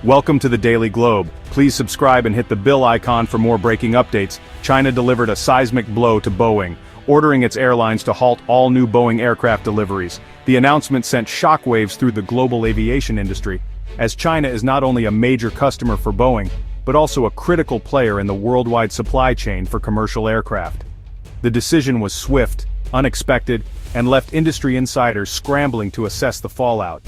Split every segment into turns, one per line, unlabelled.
Welcome to the Daily Globe. Please subscribe and hit the bell icon for more breaking updates. China delivered a seismic blow to Boeing, ordering its airlines to halt all new Boeing aircraft deliveries. The announcement sent shockwaves through the global aviation industry, as China is not only a major customer for Boeing, but also a critical player in the worldwide supply chain for commercial aircraft. The decision was swift, unexpected, and left industry insiders scrambling to assess the fallout.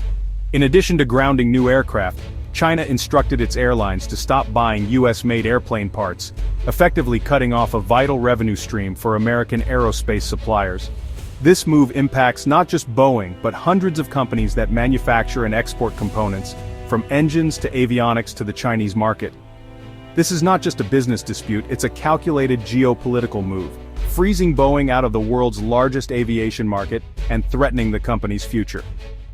In addition to grounding new aircraft, China instructed its airlines to stop buying US-made airplane parts, effectively cutting off a vital revenue stream for American aerospace suppliers. This move impacts not just Boeing, but hundreds of companies that manufacture and export components, from engines to avionics to the Chinese market. This is not just a business dispute, it's a calculated geopolitical move, freezing Boeing out of the world's largest aviation market and threatening the company's future.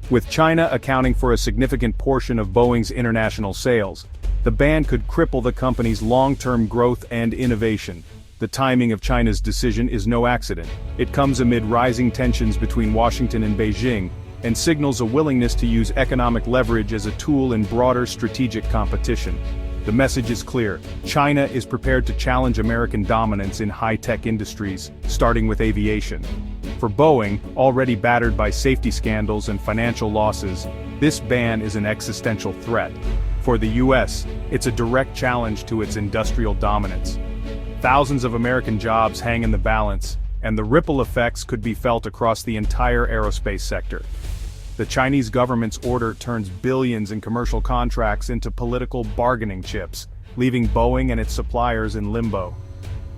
With China accounting for a significant portion of Boeing's international sales, the ban could cripple the company's long-term growth and innovation. The timing of China's decision is no accident. It comes amid rising tensions between Washington and Beijing, and signals a willingness to use economic leverage as a tool in broader strategic competition. The message is clear: China is prepared to challenge American dominance in high-tech industries, starting with aviation. For Boeing, already battered by safety scandals and financial losses, this ban is an existential threat. For the US, it's a direct challenge to its industrial dominance. Thousands of American jobs hang in the balance, and the ripple effects could be felt across the entire aerospace sector. The Chinese government's order turns billions in commercial contracts into political bargaining chips, leaving Boeing and its suppliers in limbo.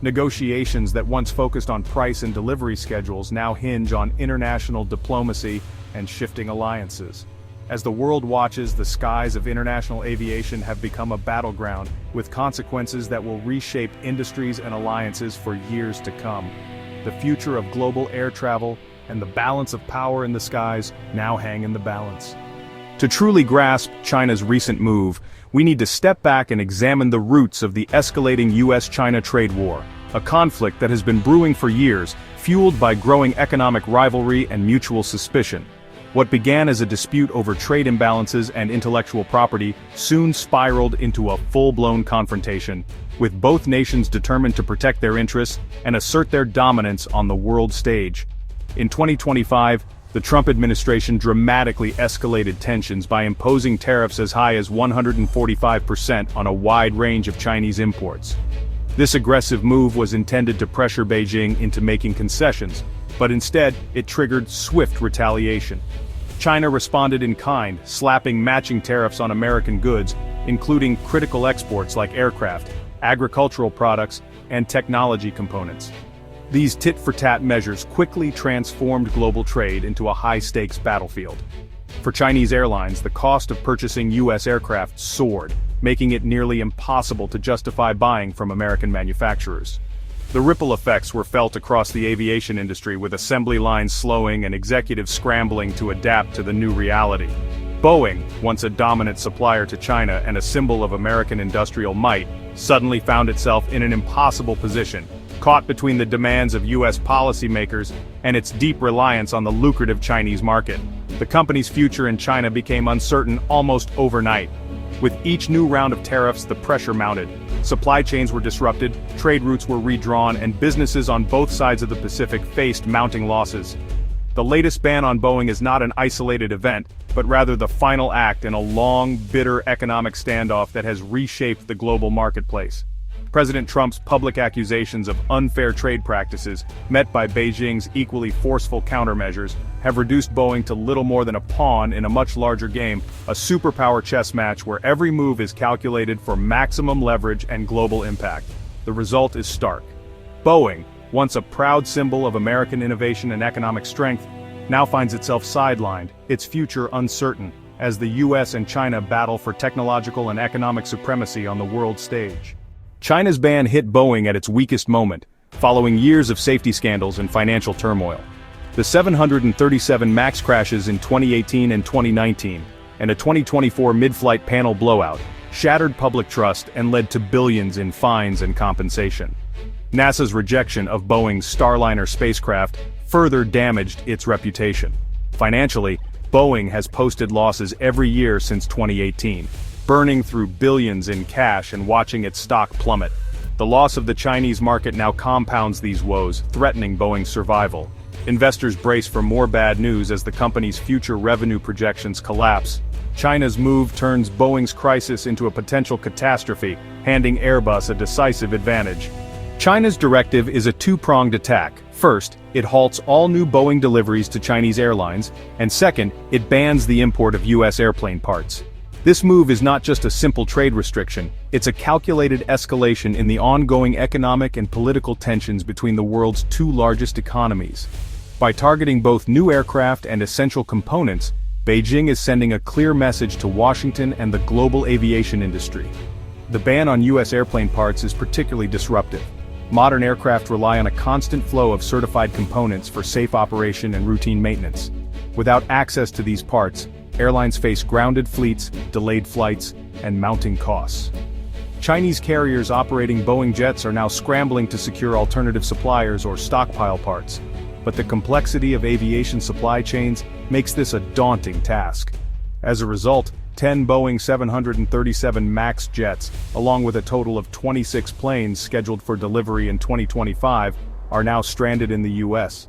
Negotiations that once focused on price and delivery schedules now hinge on international diplomacy and shifting alliances. As the world watches, the skies of international aviation have become a battleground, with consequences that will reshape industries and alliances for years to come. The future of global air travel and the balance of power in the skies now hang in the balance. To truly grasp China's recent move, we need to step back and examine the roots of the escalating US-China trade war, a conflict that has been brewing for years, fueled by growing economic rivalry and mutual suspicion. What began as a dispute over trade imbalances and intellectual property soon spiraled into a full-blown confrontation, with both nations determined to protect their interests and assert their dominance on the world stage. In 2025, the Trump administration dramatically escalated tensions by imposing tariffs as high as 145% on a wide range of Chinese imports. This aggressive move was intended to pressure Beijing into making concessions, but instead, it triggered swift retaliation. China responded in kind, slapping matching tariffs on American goods, including critical exports like aircraft, agricultural products, and technology components. These tit-for-tat measures quickly transformed global trade into a high-stakes battlefield. For Chinese airlines, the cost of purchasing US aircraft soared, making it nearly impossible to justify buying from American manufacturers. The ripple effects were felt across the aviation industry, with assembly lines slowing and executives scrambling to adapt to the new reality. Boeing, once a dominant supplier to China and a symbol of American industrial might, suddenly found itself in an impossible position, caught between the demands of US policymakers and its deep reliance on the lucrative Chinese market. The company's future in China became uncertain almost overnight. With each new round of tariffs, the pressure mounted. Supply chains were disrupted, trade routes were redrawn, and businesses on both sides of the Pacific faced mounting losses. The latest ban on Boeing is not an isolated event, but rather the final act in a long, bitter economic standoff that has reshaped the global marketplace. President Trump's public accusations of unfair trade practices, met by Beijing's equally forceful countermeasures, have reduced Boeing to little more than a pawn in a much larger game, a superpower chess match where every move is calculated for maximum leverage and global impact. The result is stark. Boeing, once a proud symbol of American innovation and economic strength, now finds itself sidelined, its future uncertain, as the US and China battle for technological and economic supremacy on the world stage. China's ban hit Boeing at its weakest moment, following years of safety scandals and financial turmoil. The 737 MAX crashes in 2018 and 2019, and a 2024 mid-flight panel blowout, shattered public trust and led to billions in fines and compensation. NASA's rejection of Boeing's Starliner spacecraft further damaged its reputation. Financially, Boeing has posted losses every year since 2018. burning through billions in cash and watching its stock plummet. The loss of the Chinese market now compounds these woes, threatening Boeing's survival. Investors brace for more bad news as the company's future revenue projections collapse. China's move turns Boeing's crisis into a potential catastrophe, handing Airbus a decisive advantage. China's directive is a two-pronged attack. First, it halts all new Boeing deliveries to Chinese airlines, and second, it bans the import of U.S. airplane parts. This move is not just a simple trade restriction, it's a calculated escalation in the ongoing economic and political tensions between the world's two largest economies. By targeting both new aircraft and essential components, Beijing is sending a clear message to Washington and the global aviation industry. The ban on U.S. airplane parts is particularly disruptive. Modern aircraft rely on a constant flow of certified components for safe operation and routine maintenance. Without access to these parts, airlines face grounded fleets, delayed flights, and mounting costs. Chinese carriers operating Boeing jets are now scrambling to secure alternative suppliers or stockpile parts. But the complexity of aviation supply chains makes this a daunting task. As a result, 10 Boeing 737 MAX jets, along with a total of 26 planes scheduled for delivery in 2025, are now stranded in the U.S.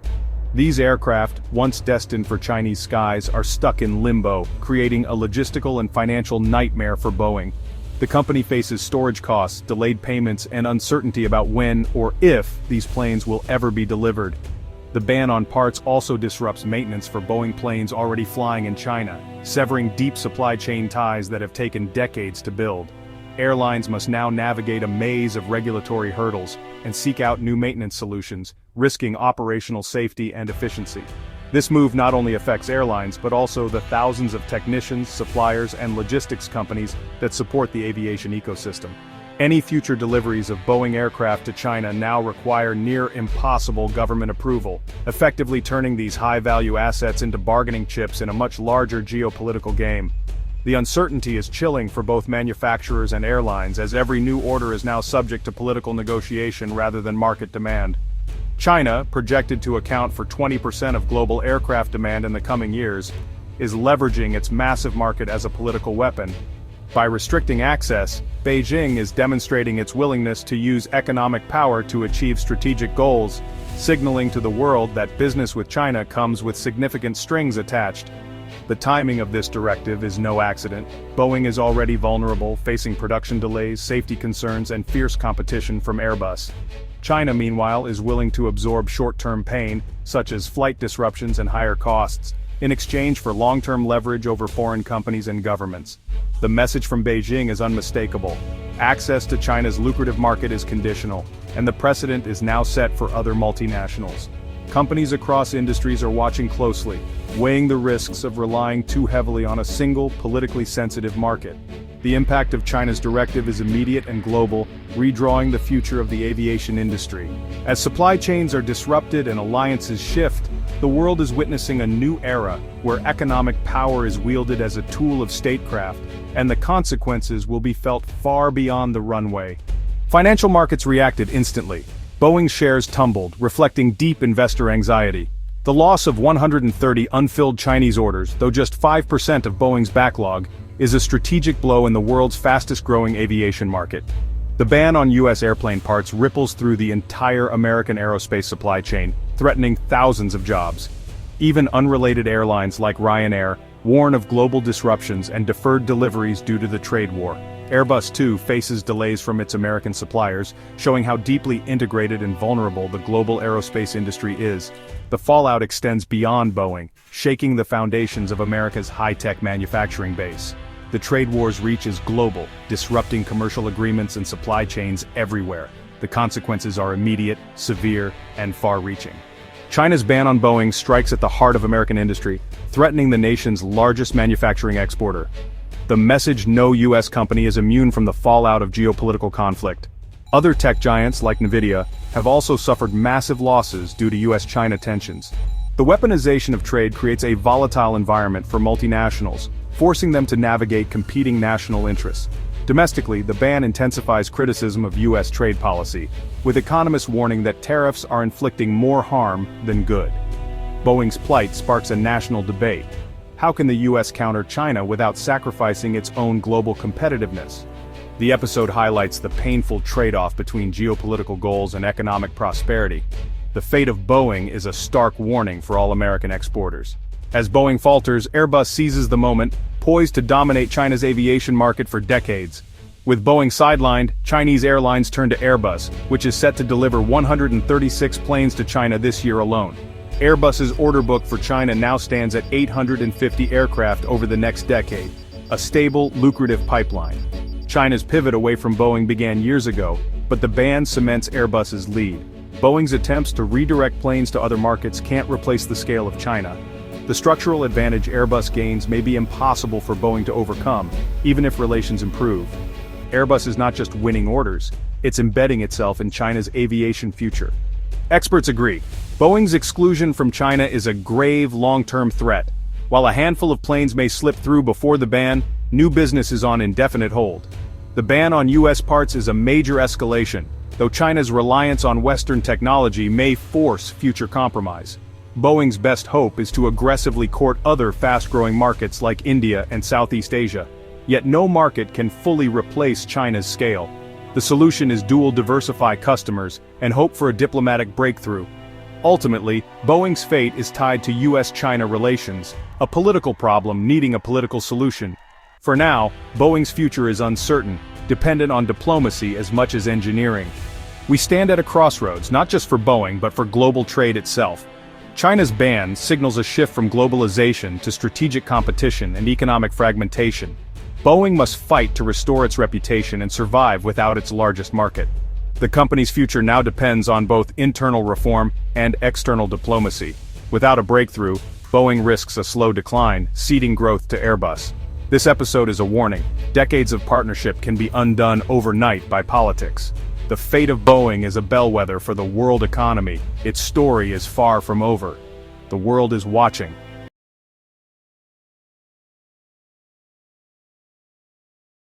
These aircraft, once destined for Chinese skies, are stuck in limbo, creating a logistical and financial nightmare for Boeing. The company faces storage costs, delayed payments, and uncertainty about when or if these planes will ever be delivered. The ban on parts also disrupts maintenance for Boeing planes already flying in China, severing deep supply chain ties that have taken decades to build. Airlines must now navigate a maze of regulatory hurdles and seek out new maintenance solutions, risking operational safety and efficiency. This move not only affects airlines but also the thousands of technicians, suppliers, and logistics companies that support the aviation ecosystem. Any future deliveries of Boeing aircraft to China now require near-impossible government approval, effectively turning these high-value assets into bargaining chips in a much larger geopolitical game. The uncertainty is chilling for both manufacturers and airlines, as every new order is now subject to political negotiation rather than market demand. China, projected to account for 20% of global aircraft demand in the coming years, is leveraging its massive market as a political weapon. By restricting access, Beijing is demonstrating its willingness to use economic power to achieve strategic goals, signaling to the world that business with China comes with significant strings attached. The timing of this directive is no accident. Boeing is already vulnerable, facing production delays, safety concerns, and fierce competition from Airbus. China, meanwhile, is willing to absorb short-term pain, such as flight disruptions and higher costs, in exchange for long-term leverage over foreign companies and governments. The message from Beijing is unmistakable. Access to China's lucrative market is conditional, and the precedent is now set for other multinationals. Companies across industries are watching closely, weighing the risks of relying too heavily on a single, politically sensitive market. The impact of China's directive is immediate and global, redrawing the future of the aviation industry. As supply chains are disrupted and alliances shift, the world is witnessing a new era where economic power is wielded as a tool of statecraft, and the consequences will be felt far beyond the runway. Financial markets reacted instantly. Boeing's shares tumbled, reflecting deep investor anxiety. The loss of 130 unfilled Chinese orders, though just 5% of Boeing's backlog, is a strategic blow in the world's fastest-growing aviation market. The ban on U.S. airplane parts ripples through the entire American aerospace supply chain, threatening thousands of jobs. Even unrelated airlines like Ryanair warn of global disruptions and deferred deliveries due to the trade war. Airbus, too, faces delays from its American suppliers, showing how deeply integrated and vulnerable the global aerospace industry is. The fallout extends beyond Boeing, shaking the foundations of America's high-tech manufacturing base. The trade war's reach is global, disrupting commercial agreements and supply chains everywhere. The consequences are immediate, severe, and far-reaching. China's ban on Boeing strikes at the heart of American industry, threatening the nation's largest manufacturing exporter. The message no U.S. company is immune from the fallout of geopolitical conflict. Other tech giants like Nvidia have also suffered massive losses due to U.S.-China tensions. The weaponization of trade creates a volatile environment for multinationals, forcing them to navigate competing national interests. Domestically, the ban intensifies criticism of U.S. trade policy, with economists warning that tariffs are inflicting more harm than good. Boeing's plight sparks a national debate. how can the US counter China without sacrificing its own global competitiveness? The episode highlights the painful trade-off between geopolitical goals and economic prosperity. The fate of Boeing is a stark warning for all American exporters. As Boeing falters, Airbus seizes the moment, poised to dominate China's aviation market for decades. With Boeing sidelined, Chinese airlines turn to Airbus, which is set to deliver 136 planes to China this year alone. Airbus's order book for China now stands at 850 aircraft over the next decade, a stable, lucrative pipeline. China's pivot away from Boeing began years ago, but the ban cements Airbus's lead. Boeing's attempts to redirect planes to other markets can't replace the scale of China. The structural advantage Airbus gains may be impossible for Boeing to overcome, even if relations improve. Airbus is not just winning orders, it's embedding itself in China's aviation future. Experts agree, Boeing's exclusion from China is a grave long-term threat. While a handful of planes may slip through before the ban, new business is on indefinite hold. The ban on US parts is a major escalation, though China's reliance on Western technology may force future compromise. Boeing's best hope is to aggressively court other fast-growing markets like India and Southeast Asia. Yet no market can fully replace China's scale. The solution is dual diversify customers and hope for a diplomatic breakthrough. Ultimately, Boeing's fate is tied to US-China relations, a political problem needing a political solution. For now, Boeing's future is uncertain, dependent on diplomacy as much as engineering. We stand at a crossroads, not just for Boeing but for global trade itself. China's ban signals a shift from globalization to strategic competition and economic fragmentation. Boeing must fight to restore its reputation and survive without its largest market. The company's future now depends on both internal reform and external diplomacy. Without a breakthrough, Boeing risks a slow decline, ceding growth to Airbus. This episode is a warning. Decades of partnership can be undone overnight by politics. The fate of Boeing is a bellwether for the world economy. Its story is far from over. The world is watching.